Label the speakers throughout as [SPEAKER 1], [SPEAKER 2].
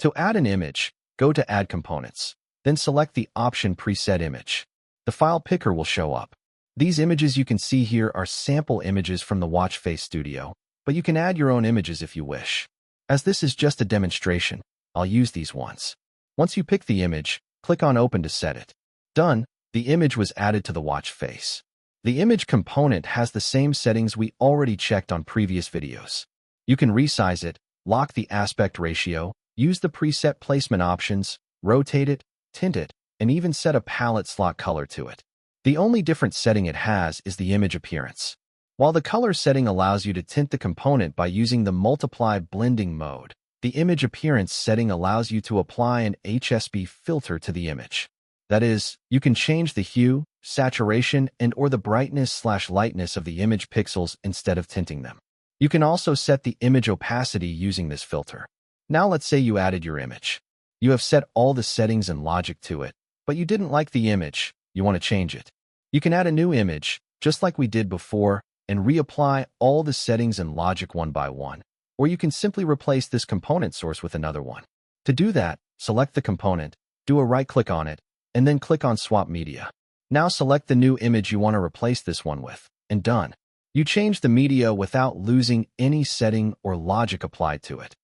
[SPEAKER 1] To add an image, go to Add Components, then select the option Preset Image. The file picker will show up. These images you can see here are sample images from the Watch Face Studio, but you can add your own images if you wish. As this is just a demonstration, I'll use these ones. Once you pick the image, click on Open to set it. Done, the image was added to the watch face. The image component has the same settings we already checked on previous videos. You can resize it, lock the aspect ratio, use the preset placement options, rotate it, tint it, and even set a palette slot color to it. The only different setting it has is the image appearance. While the color setting allows you to tint the component by using the multiply blending mode, the image appearance setting allows you to apply an HSB filter to the image. That is, you can change the hue, saturation, and/or the brightness/lightness of the image pixels instead of tinting them. You can also set the image opacity using this filter. Now let's say you added your image. You have set all the settings and logic to it, but you didn't like the image, you want to change it. You can add a new image, just like we did before, and reapply all the settings and logic one by one. Or you can simply replace this component source with another one. To do that, select the component, do a right-click on it, and then click on Swap Media. Now select the new image you want to replace this one with, and done. You change the media without losing any setting or logic applied to it.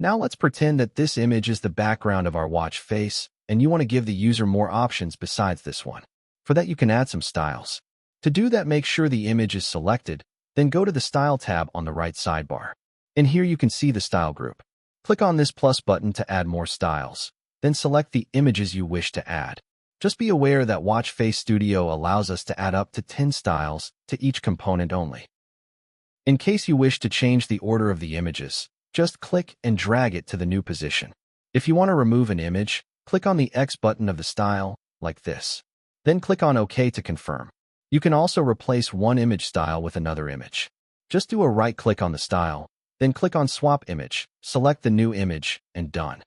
[SPEAKER 1] Now let's pretend that this image is the background of our watch face, and you want to give the user more options besides this one. For that, you can add some styles. To do that, make sure the image is selected, then go to the Style tab on the right sidebar. In here you can see the style group. Click on this plus button to add more styles, then select the images you wish to add. Just be aware that Watch Face Studio allows us to add up to 10 styles to each component only. In case you wish to change the order of the images, just click and drag it to the new position. If you want to remove an image, click on the X button of the style, like this. Then click on OK to confirm. You can also replace one image style with another image. Just do a right-click on the style, then click on Swap Image, select the new image, and done.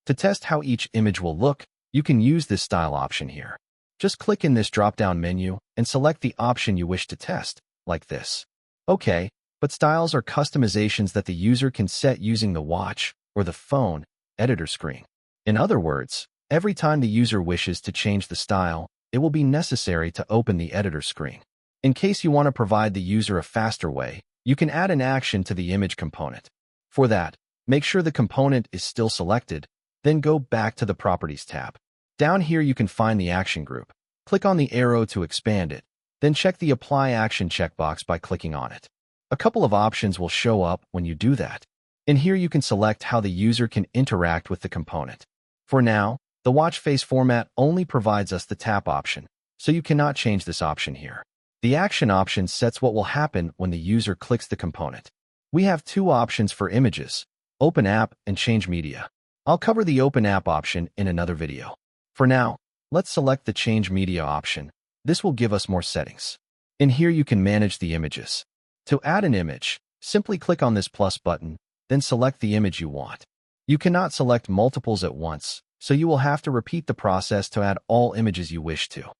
[SPEAKER 1] To test how each image will look, you can use this style option here. Just click in this drop-down menu and select the option you wish to test, like this. Okay, but styles are customizations that the user can set using the watch or the phone editor screen. In other words, every time the user wishes to change the style, it will be necessary to open the editor screen. In case you want to provide the user a faster way, you can add an action to the image component. For that, make sure the component is still selected, then go back to the Properties tab. Down here you can find the action group. Click on the arrow to expand it, then check the Apply Action checkbox by clicking on it. A couple of options will show up when you do that. In here you can select how the user can interact with the component. For now, the watch face format only provides us the tap option, so you cannot change this option here. The action option sets what will happen when the user clicks the component. We have two options for images, Open App and Change Media. I'll cover the Open App option in another video. For now, let's select the Change Media option. This will give us more settings. In here you can manage the images. To add an image, simply click on this plus button, then select the image you want. You cannot select multiples at once, so you will have to repeat the process to add all images you wish to.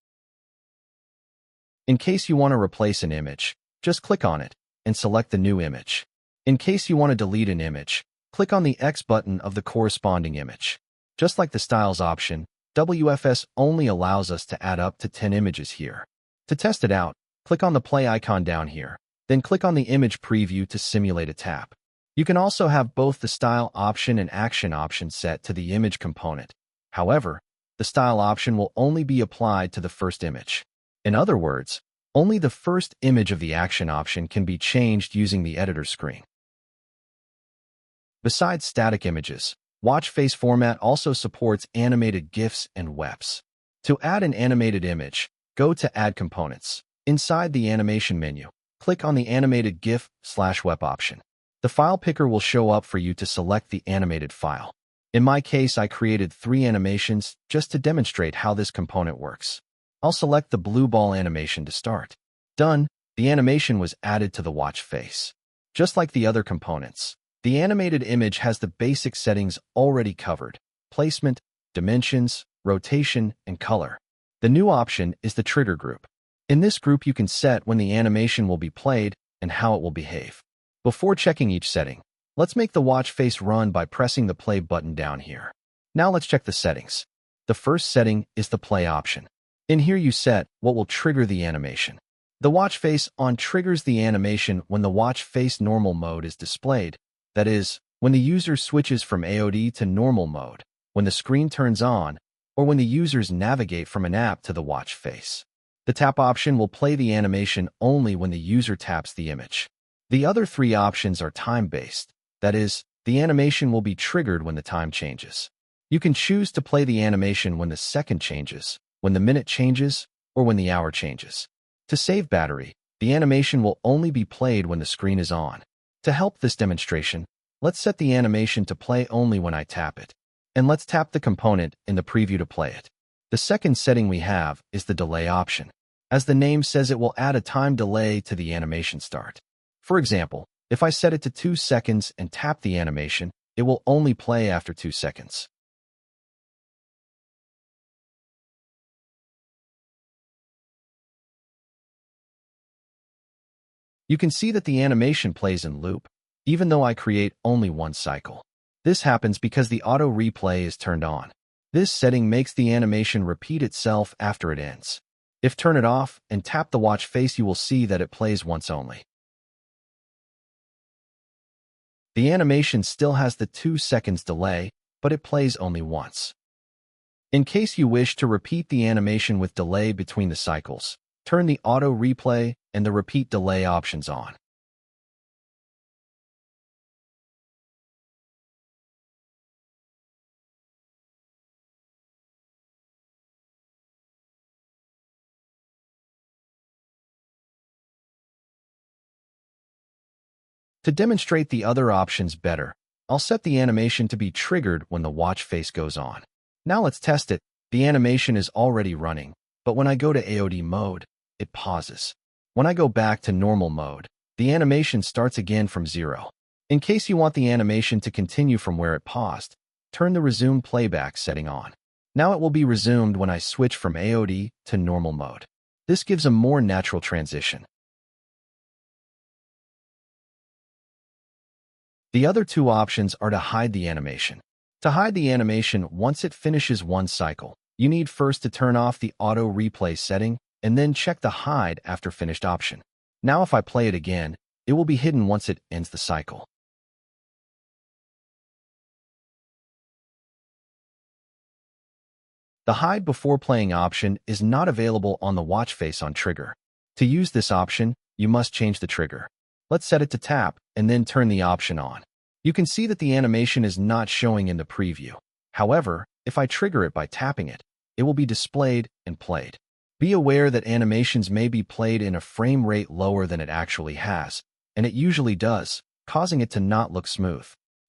[SPEAKER 1] In case you want to replace an image, just click on it and select the new image. In case you want to delete an image, click on the X button of the corresponding image. Just like the Styles option, WFS only allows us to add up to 10 images here. To test it out, click on the play icon down here, then click on the image preview to simulate a tap. You can also have both the Style option and Action option set to the image component. However, the Style option will only be applied to the first image. In other words, only the first image of the Action option can be changed using the editor screen. Besides static images, Watch Face format also supports animated GIFs and WFS. To add an animated image, go to Add Components. Inside the Animation menu, click on the Animated GIF/WEP option. The file picker will show up for you to select the animated file. In my case, I created 3 animations just to demonstrate how this component works. I'll select the blue ball animation to start. Done, the animation was added to the watch face. Just like the other components, the animated image has the basic settings already covered: placement, dimensions, rotation, and color. The new option is the trigger group. In this group you can set when the animation will be played and how it will behave. Before checking each setting, Let's make the watch face run by pressing the play button down here. Now let's check the settings. The first setting is the play option. In here you set what will trigger the animation. The watch face on triggers the animation when the watch face normal mode is displayed. That is, when the user switches from AOD to normal mode, when the screen turns on, or when the users navigate from an app to the watch face. The tap option will play the animation only when the user taps the image. The other three options are time-based. That is, the animation will be triggered when the time changes. You can choose to play the animation when the second changes, when the minute changes, or when the hour changes. To save battery, the animation will only be played when the screen is on. To help this demonstration, let's set the animation to play only when I tap it. And let's tap the component in the preview to play it. The second setting we have is the delay option. As the name says, it will add a time delay to the animation start. For example, if I set it to 2 seconds and tap the animation, it will only play after 2 seconds. You can see that the animation plays in loop, even though I create only one cycle. This happens because the auto replay is turned on. This setting makes the animation repeat itself after it ends. If turn it off and tap the watch face, you will see that it plays once only. The animation still has the 2 seconds delay, but it plays only once. In case you wish to repeat the animation with delay between the cycles, turn the auto replay and the repeat delay options on. To demonstrate the other options better, I'll set the animation to be triggered when the watch face goes on. Now let's test it. The animation is already running, but when I go to AOD mode, it pauses. When I go back to normal mode, the animation starts again from 0. In case you want the animation to continue from where it paused, turn the resume playback setting on. Now it will be resumed when I switch from AOD to normal mode. This gives a more natural transition. The other two options are to hide the animation. To hide the animation once it finishes one cycle, you need first to turn off the auto replay setting and then check the hide after finished option. Now if I play it again, it will be hidden once it ends the cycle. The hide before playing option is not available on the watch face on trigger. To use this option, you must change the trigger. Let's set it to tap and then turn the option on. You can see that the animation is not showing in the preview. However, if I trigger it by tapping it, it will be displayed and played. Be aware that animations may be played in a frame rate lower than it actually has, and it usually does, causing it to not look smooth.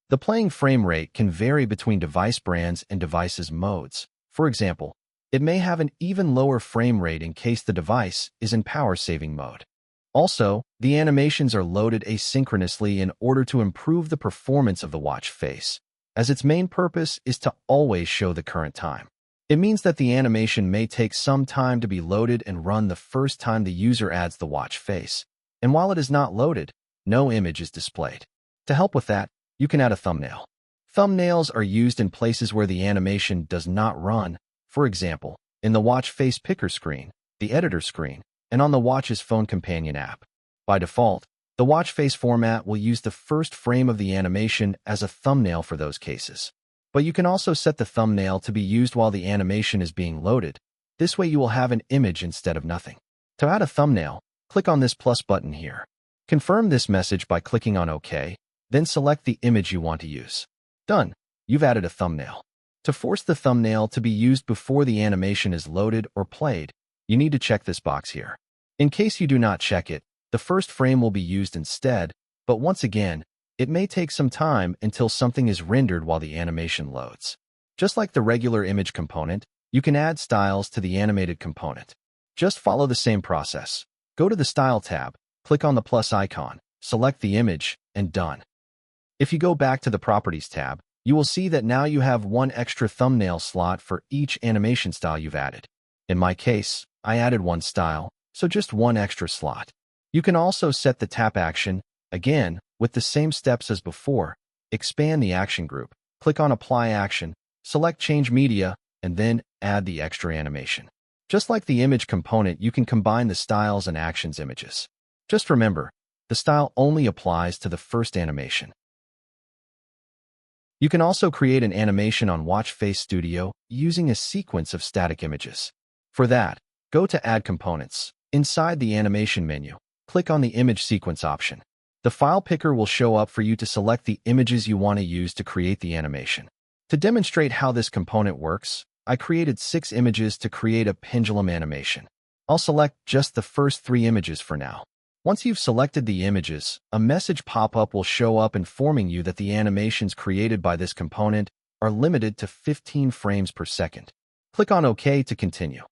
[SPEAKER 1] The playing frame rate can vary between device brands and devices modes. For example, it may have an even lower frame rate in case the device is in power-saving mode. Also, the animations are loaded asynchronously in order to improve the performance of the watch face, as its main purpose is to always show the current time. It means that the animation may take some time to be loaded and run the first time the user adds the watch face, and while it is not loaded, no image is displayed. To help with that, you can add a thumbnail. Thumbnails are used in places where the animation does not run, for example, in the watch face picker screen, the editor screen, and on the watch's phone companion app. By default, the watch face format will use the first frame of the animation as a thumbnail for those cases. But you can also set the thumbnail to be used while the animation is being loaded. This way you will have an image instead of nothing. To add a thumbnail, click on this plus button here. Confirm this message by clicking on OK, then select the image you want to use. Done. You've added a thumbnail. To force the thumbnail to be used before the animation is loaded or played, you need to check this box here. In case you do not check it, the first frame will be used instead, but once again, it may take some time until something is rendered while the animation loads. Just like the regular image component, you can add styles to the animated component. Just follow the same process. Go to the Style tab, click on the plus icon, select the image, and done. If you go back to the Properties tab, you will see that now you have one extra thumbnail slot for each animation style you've added. In my case, I added one style, so just one extra slot. You can also set the tap action, again, With the same steps as before, expand the action group, click on Apply Action, select Change Media, and then add the extra animation. Just like the image component, you can combine the styles and actions images. Just remember, the style only applies to the first animation. You can also create an animation on Watch Face Studio using a sequence of static images. For that, go to Add Components. Inside the Animation menu, click on the Image Sequence option. The file picker will show up for you to select the images you want to use to create the animation. To demonstrate how this component works, I created 6 images to create a pendulum animation. I'll select just the first 3 images for now. Once you've selected the images, a message pop-up will show up informing you that the animations created by this component are limited to 15 frames per second. Click on OK to continue.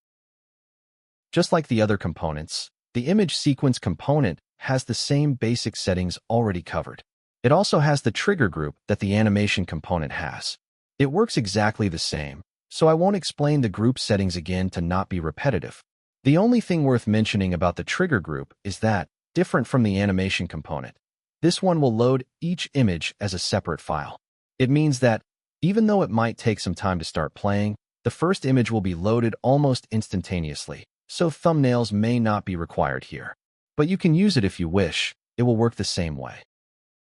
[SPEAKER 1] Just like the other components, the image sequence component has the same basic settings already covered. It also has the trigger group that the animation component has. It works exactly the same, so I won't explain the group settings again to not be repetitive. The only thing worth mentioning about the trigger group is that, different from the animation component, this one will load each image as a separate file. It means that, even though it might take some time to start playing, the first image will be loaded almost instantaneously, so thumbnails may not be required here. But you can use it if you wish. It will work the same way.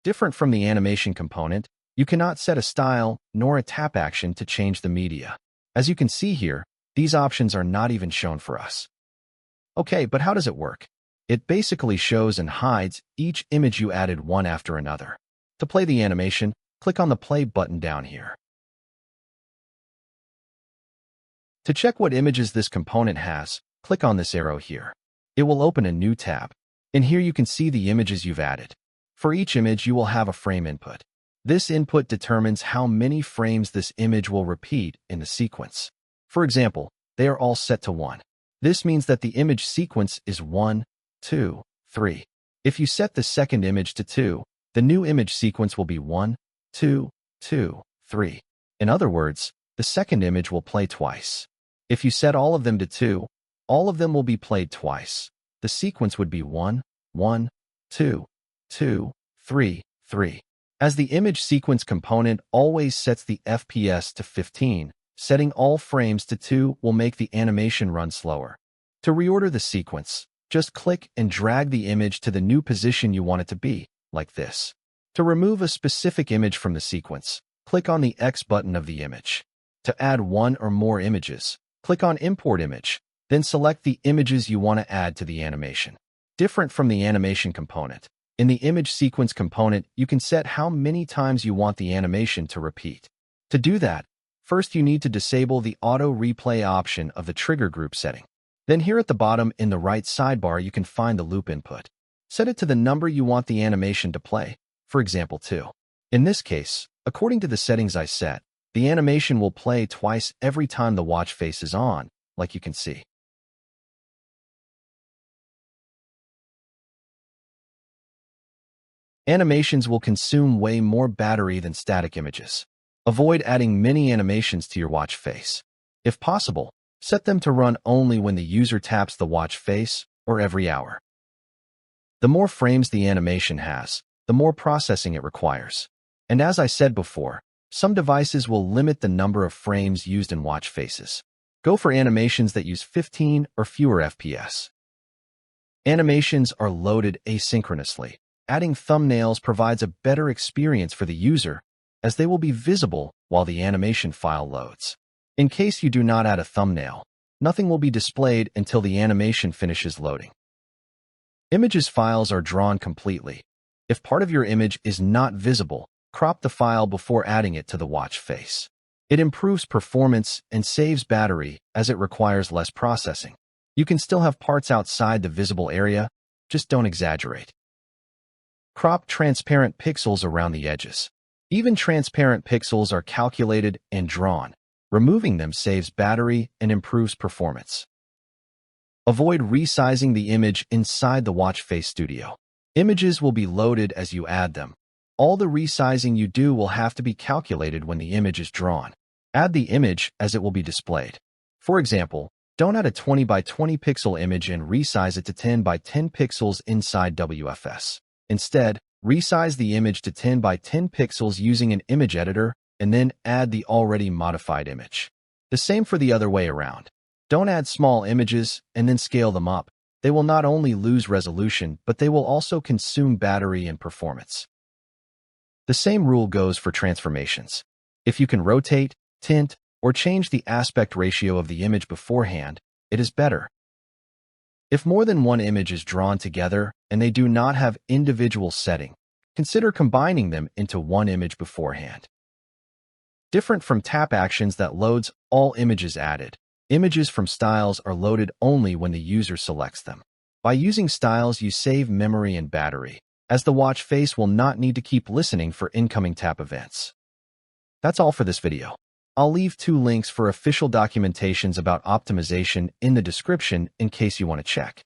[SPEAKER 1] Different from the animation component, you cannot set a style nor a tap action to change the media. As you can see here, these options are not even shown for us. Okay, but how does it work? It basically shows and hides each image you added one after another. To play the animation, click on the play button down here. To check what images this component has, click on this arrow here. It will open a new tab. In here you can see the images you've added. For each image, you will have a frame input. This input determines how many frames this image will repeat in the sequence. For example, they are all set to 1. This means that the image sequence is 1, 2, 3. If you set the second image to 2, the new image sequence will be 1, 2, 2, 3. In other words, the second image will play twice. If you set all of them to 2, all of them will be played twice. The sequence would be 1, 1, 2, 2, 3, 3. As the image sequence component always sets the FPS to 15, setting all frames to 2 will make the animation run slower. To reorder the sequence, just click and drag the image to the new position you want it to be, like this. To remove a specific image from the sequence, click on the X button of the image. To add one or more images, click on Import Image, then select the images you want to add to the animation. Different from the animation component, in the image sequence component, you can set how many times you want the animation to repeat. To do that, first you need to disable the auto replay option of the trigger group setting. Then here at the bottom in the right sidebar, you can find the loop input. Set it to the number you want the animation to play, for example 2. In this case, according to the settings I set, the animation will play twice every time the watch face is on, like you can see. Animations will consume way more battery than static images. Avoid adding many animations to your watch face. If possible, set them to run only when the user taps the watch face or every hour. The more frames the animation has, the more processing it requires. And as I said before, some devices will limit the number of frames used in watch faces. Go for animations that use 15 or fewer FPS. Animations are loaded asynchronously. Adding thumbnails provides a better experience for the user, as they will be visible while the animation file loads. In case you do not add a thumbnail, nothing will be displayed until the animation finishes loading. Images files are drawn completely. If part of your image is not visible, crop the file before adding it to the watch face. It improves performance and saves battery as it requires less processing. You can still have parts outside the visible area, just don't exaggerate. Crop transparent pixels around the edges. Even transparent pixels are calculated and drawn. Removing them saves battery and improves performance. Avoid resizing the image inside the watch face studio. Images will be loaded as you add them. All the resizing you do will have to be calculated when the image is drawn. Add the image as it will be displayed. For example, don't add a 20 by 20 pixel image and resize it to 10 by 10 pixels inside WFS. Instead, Resize the image to 10 by 10 pixels using an image editor, and then add the already modified image. The same for the other way around. Don't add small images and then scale them up. They will not only lose resolution, but they will also consume battery and performance. The same rule goes for transformations. If you can rotate, tint, or change the aspect ratio of the image beforehand, it is better. If more than one image is drawn together and they do not have individual setting, consider combining them into one image beforehand. Different from tap actions that loads all images added, images from styles are loaded only when the user selects them. By using styles, you save memory and battery, as the watch face will not need to keep listening for incoming tap events. That's all for this video. I'll leave 2 links for official documentations about optimization in the description in case you want to check.